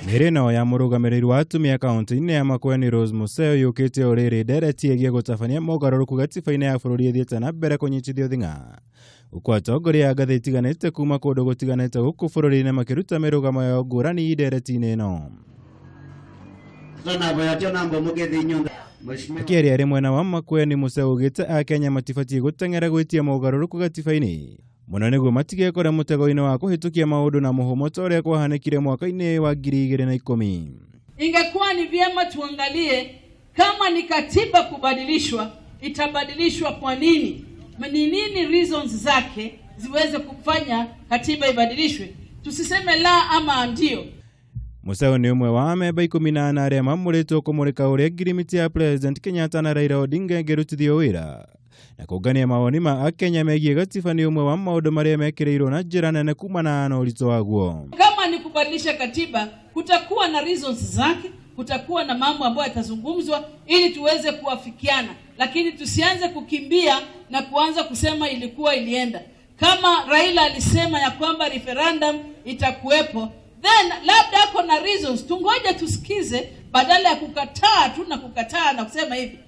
Mirino ya Murugamiriri wa atumia kaunti-ini ya Makueni Rose Museo yukite uriri ndereti egie gutabania mogaruruku gatiba-ini ya bururi ithiete na mbere kunyitithio thinga. Uko atongoria a ngathĩ itiganĩte kuma kũndũ gũtiganĩte gũkũ bũrũri-inĩ makiruta mirugamo yao ngũrani ndereti-inĩ ĩno. Akĩaria arĩ mwena wa Makueni Museo ugĩte Akenya matibatiĩ gũteng'era gwĩtia mogaruruku gatiba-ini mũno nĩguo matigekore mũtego-inĩ wa kũhĩtũkia maũndũ na mũhumo ta ũrĩa kwahanĩkire mwaka-inĩ wa 2010. Ingekuwa ni vyema tuangalie kama ni katiba kubadilishwa, itabadilishwa kwa nini? Ni nini reasons zake ziweze kufanya katiba ibadilishwe? Tusiseme la ama ndio. Museo ni umwe wa memba 18 arĩa mamũrĩtwo kũmũrĩka ũrĩa ngirimiti ya President Kenyatta na Raila Odinga ingirutithio wira na kũngania mawoni ma Akenya megiĩ gatiba ni umwe wa maũndũ marĩa mekĩrĩirwo na njĩra nene kumana na ũritũ waguo. Kama ni kubadilisha katiba, kutakuwa na reasons zake, kutakuwa na mambo ambayo yatazungumzwa ili tuweze kuafikiana, lakini tusianze kukimbia na kuanza kusema ilikuwa ilienda. Kama Raila alisema ya kwamba referendum itakuwepo, then labda ako na reasons, tungoje tusikize badala ya kukataa na kusema hivi.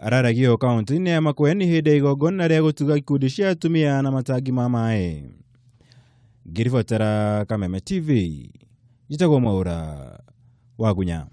Araragio kaunti-ini ya Makueni hĩndĩ igongona rĩa gũtuga ikundi cia atumia na matangi ma maĩ. Ngiribotera Kameme TV, njitagwo Mwaura wa Gunya.